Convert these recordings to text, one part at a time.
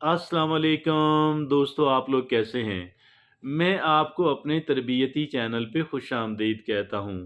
अस्सलाम वालेकुम दोस्तों, आप लोग कैसे हैं? मैं आपको अपने तरबियती चैनल पे खुशामदीद कहता हूँ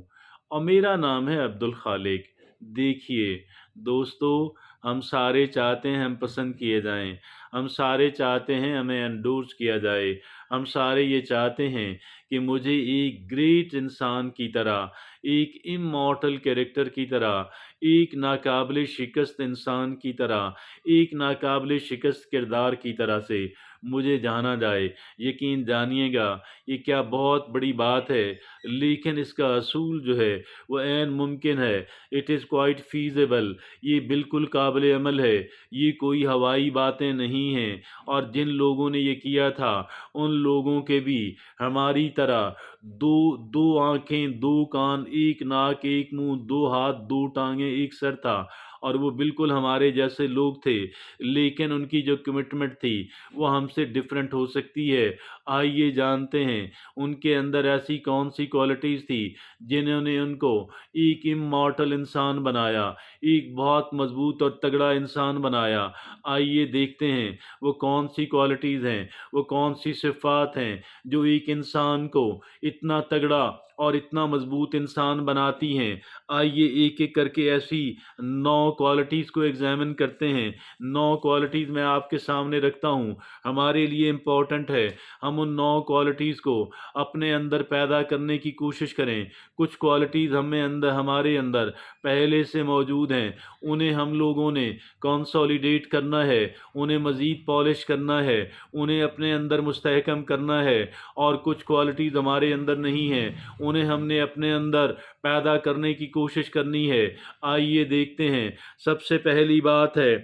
और मेरा नाम है अब्दुल खालिक। देखिए दोस्तों, हम सारे चाहते हैं हम पसंद किए जाएँ, हम सारे चाहते हैं हमें एंडोर्स किया जाए, हम सारे ये चाहते हैं कि मुझे एक ग्रेट इंसान की तरह, एक इmmॉर्टल कैरेक्टर की तरह, एक नाकाबिले शिकस्त इंसान की तरह, एक नाकाबिले शिकस्त किरदार की तरह से मुझे जाना जाए। यकीन जानिएगा, ये क्या बहुत बड़ी बात है, लेकिन इसका असूल जो है वो ऐन मुमकिन है। इट इज़ क्वाइट फ़ीज़िबल, ये बिल्कुल काबिल अमल है, ये कोई हवाई बातें नहीं हैं। और जिन लोगों ने ये किया था, उन लोगों के भी हमारी तरह दो दो आँखें, दो कान, एक नाक, एक मुँह, दो हाथ, दो टाँगें, एक सर था और वो बिल्कुल हमारे जैसे लोग थे, लेकिन उनकी जो कमिटमेंट थी वो हमसे डिफरेंट हो सकती है। आइए जानते हैं उनके अंदर ऐसी कौन-सी क्वालिटीज़ थी जिन्होंने उनको एक इmmॉर्टल इंसान बनाया, एक बहुत मज़बूत और तगड़ा इंसान बनाया। आइए देखते हैं वो कौन-सी क्वालिटीज़ हैं, वो कौन-सी सिफ़ात हैं जो एक इंसान को इतना तगड़ा और इतना मज़बूत इंसान बनाती हैं। आइए एक-एक करके ऐसी 9 क्वालिटीज़ को एग्ज़ामिन करते हैं। 9 क्वालिटीज़ मैं आपके सामने रखता हूँ, हमारे लिए इम्पोर्टेंट है। हम उन 9 क्वालिटीज़ को अपने अंदर पैदा करने की कोशिश करें। कुछ क्वालिटीज़ हमारे अंदर पहले से मौजूद हैं, उन्हें हम लोगों ने कंसोलिडेट करना है, उन्हें मज़ीद पॉलिश करना है, उन्हें अपने अंदर मुस्तहकम करना है। और कुछ क्वालिटीज़ हमारे अंदर नहीं हैं, उन्हें हमने अपने अंदर पैदा करने की कोशिश करनी है। आइए देखते हैं, सबसे पहली बात है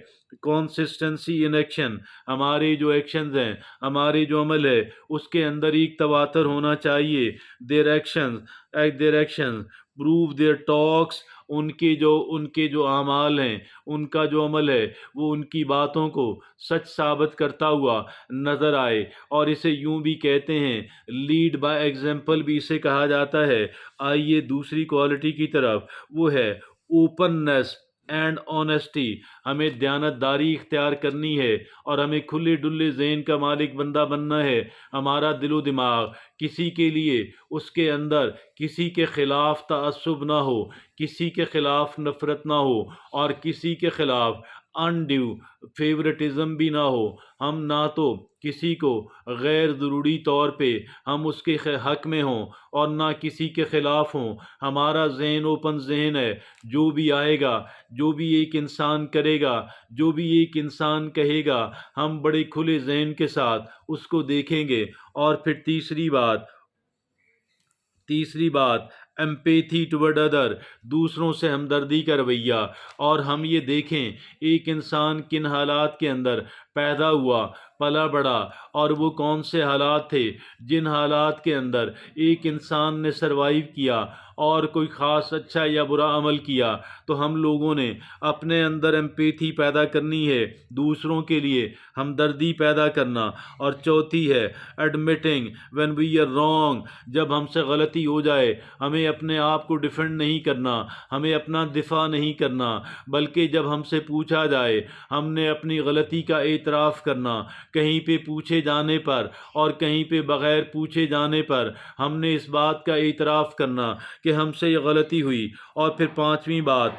कंसिस्टेंसी इन एक्शन। हमारे जो एक्शंस हैं, हमारे जो अमल है, उसके अंदर एक तवातर होना चाहिए। Their actions prove there talks. उनके जो आमाल हैं, उनका जो अमल है, वो उनकी बातों को सच साबित करता हुआ नज़र आए। और इसे यूँ भी कहते हैं, लीड बाय एग्जाम्पल भी इसे कहा जाता है। आइए दूसरी क्वालिटी की तरफ, वो है ओपननेस एंड ऑनेस्टी। हमें दयानतदारी इख्तियार करनी है और हमें खुले डुल्ले ज़हन का मालिक बंदा बनना है। हमारा दिलो दिमाग किसी के लिए, उसके अंदर किसी के खिलाफ तअस्सुब ना हो, किसी के खिलाफ नफरत ना हो और किसी के खिलाफ अनड्यू फेवरेटिज्म भी ना हो। हम ना तो किसी को गैर ज़रूरी तौर पे हम उसके हक में हों और ना किसी के खिलाफ हों। हमारा ज़हन ओपन ज़हन है, जो भी आएगा, जो भी एक इंसान करेगा, जो भी एक इंसान कहेगा, हम बड़े खुले ज़हन के साथ उसको देखेंगे। और फिर तीसरी बात एम्पैथी टुवर्ड अदर, दूसरों से हमदर्दी का रवैया। और हम ये देखें एक इंसान किन हालात के अंदर पैदा हुआ, पला बड़ा, और वो कौन से हालात थे जिन हालात के अंदर एक इंसान ने सरवाइव किया और कोई ख़ास अच्छा या बुरा अमल किया। तो हम लोगों ने अपने अंदर एम्पैथी पैदा करनी है, दूसरों के लिए हमदर्दी पैदा करना। और चौथी है admitting when we are wrong. जब हमसे गलती हो जाए, हमें अपने आप को डिफेंड नहीं करना, हमें अपना दिफा नहीं करना, बल्कि जब हमसे पूछा जाए, हमने अपनी गलती का एतराफ़ करना। कहीं पे पूछे जाने पर और कहीं पे बग़ैर पूछे जाने पर हमने इस बात का एतराफ़ करना कि हमसे ये गलती हुई। और फिर पाँचवीं बात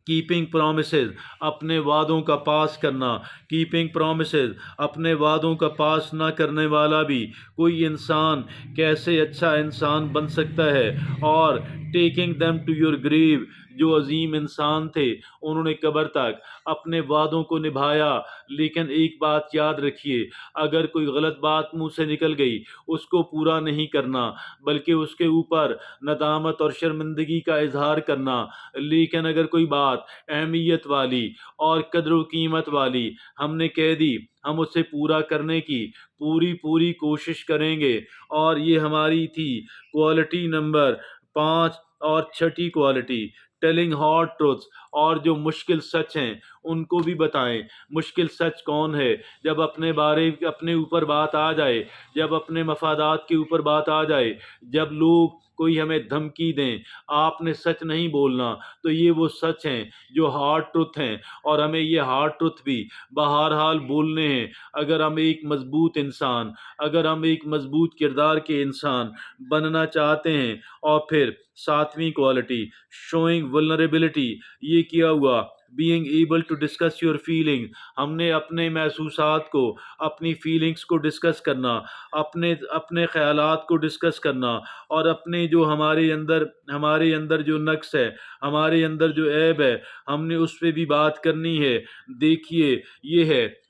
कीपिंग प्रोमिसेस, अपने वादों का पास करना। कीपिंग प्रोमिसेस, अपने वादों का पास ना करने वाला भी कोई इंसान कैसे अच्छा इंसान बन सकता है। और taking them to your grave, जो अजीम इंसान थे उन्होंने कब्र तक अपने वादों को निभाया। लेकिन एक बात याद रखिए, अगर कोई गलत बात मुंह से निकल गई, उसको पूरा नहीं करना, बल्कि उसके ऊपर नदामत और शर्मिंदगी का इजहार करना। लेकिन अगर कोई बात अहमियत वाली और कद्र कीमत वाली हमने कह दी, हम उसे पूरा करने की पूरी पूरी कोशिश करेंगे। और ये हमारी थी क्वालिटी नंबर 5। और छठी क्वालिटी टेलिंग हॉट ट्रुथ्स, और जो मुश्किल सच हैं उनको भी बताएं। मुश्किल सच कौन है? जब अपने ऊपर बात आ जाए, जब अपने मफादात के ऊपर बात आ जाए, जब लोग کوئی ہمیں دھمکی دیں، آپ نے سچ نہیں بولنا، تو یہ وہ سچ ہیں جو ہارڈ ٹروتھ ہیں، اور ہمیں یہ ہارڈ ٹروتھ بھی بہرحال بولنے ہیں اگر ہم ایک مضبوط انسان، اگر ہم ایک مضبوط کردار کے انسان بننا چاہتے ہیں۔ اور پھر ساتویں کوالٹی، شوئنگ ولنریبلٹی، یہ کیا ہوا being able to discuss your feeling، ہم نے اپنے محسوسات کو، اپنی فیلنگز کو ڈسکس کرنا، اپنے خیالات کو ڈسکس کرنا، اور اپنے جو ہمارے اندر جو نقص ہے، ہمارے اندر جو عیب ہے، ہم نے اس پہ بھی بات کرنی ہے۔ دیکھیے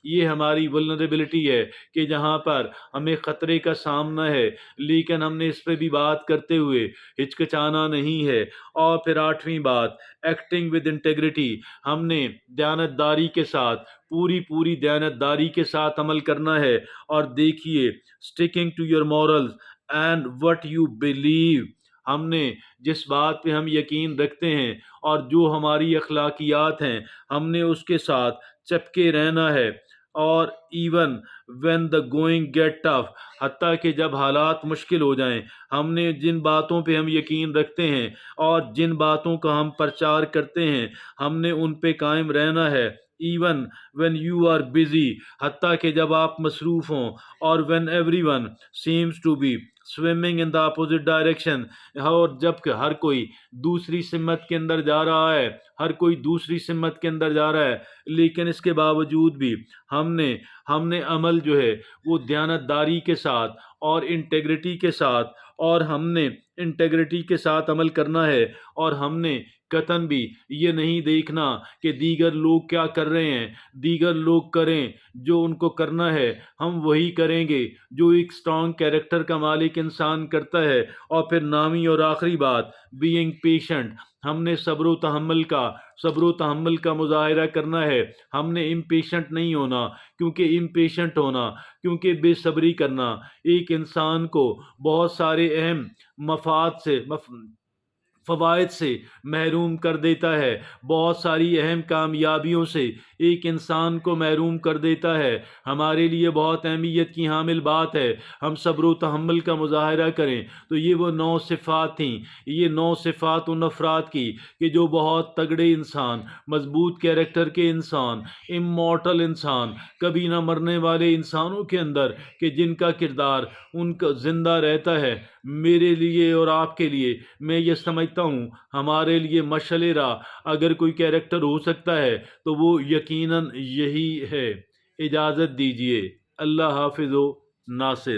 یہ ہماری ولنریبلٹی ہے کہ جہاں پر ہمیں خطرے کا سامنا ہے، لیکن ہم نے اس پہ بھی بات کرتے ہوئے ہچکچانا نہیں ہے۔ اور پھر آٹھویں بات، ایکٹنگ ود انٹیگریٹی، ہم نے دیانتداری کے ساتھ، پوری دیانتداری کے ساتھ عمل کرنا ہے۔ اور دیکھیے، sticking to your morals and what you believe, ہم نے جس بات پہ ہم یقین رکھتے ہیں اور جو ہماری اخلاقیات ہیں، ہم نے اس کے ساتھ چپکے رہنا ہے۔ اور even when the going get tough, حتیٰ کہ جب حالات مشکل ہو جائیں، ہم نے جن باتوں پہ ہم یقین رکھتے ہیں اور جن باتوں کا ہم پرچار کرتے ہیں، ہم نے ان پہ قائم رہنا ہے۔ Even when you are busy, حتیٰ کہ جب آپ مصروف ہوں، اور when everyone seems to be swimming in the opposite direction, اور جب کہ ہر کوئی دوسری سمت کے اندر جا رہا ہے، لیکن اس کے باوجود بھی ہم نے عمل جو ہے وہ دیانتداری کے ساتھ اور انٹیگریٹی کے ساتھ، اور ہم نے انٹیگریٹی کے ساتھ عمل کرنا ہے۔ اور ہم نے قطعاً بھی یہ نہیں دیکھنا کہ دیگر لوگ کیا کر رہے ہیں، دیگر لوگ کریں جو ان کو کرنا ہے، ہم وہی کریں گے جو ایک اسٹرانگ کیریکٹر کا مالک انسان کرتا ہے۔ اور پھر نامی اور آخری بات، بینگ پیشنٹ، ہم نے صبر و تحمل کا مظاہرہ کرنا ہے۔ ہم نے امپیشنٹ نہیں ہونا، کیونکہ بے صبری کرنا ایک انسان کو بہت سارے اہم فوائد سے محروم کر دیتا ہے، بہت ساری اہم کامیابیوں سے ایک انسان کو محروم کر دیتا ہے۔ ہمارے لیے بہت اہمیت کی حامل بات ہے ہم صبر و تحمل کا مظاہرہ کریں۔ تو یہ وہ 9 صفات تھیں، یہ 9 صفات ان افراد کی کہ جو بہت تگڑے انسان، مضبوط کیریکٹر کے انسان، امورٹل انسان، کبھی نہ مرنے والے انسانوں کے اندر، کہ جن کا کردار ان کا زندہ رہتا ہے۔ میرے لیے اور آپ کے لیے، میں یہ سمجھتا ہوں، ہمارے لیے مشعل راہ اگر کوئی کیریکٹر ہو سکتا ہے تو وہ یقیناً یہی ہے۔ اجازت دیجیے، اللہ حافظ و ناصر۔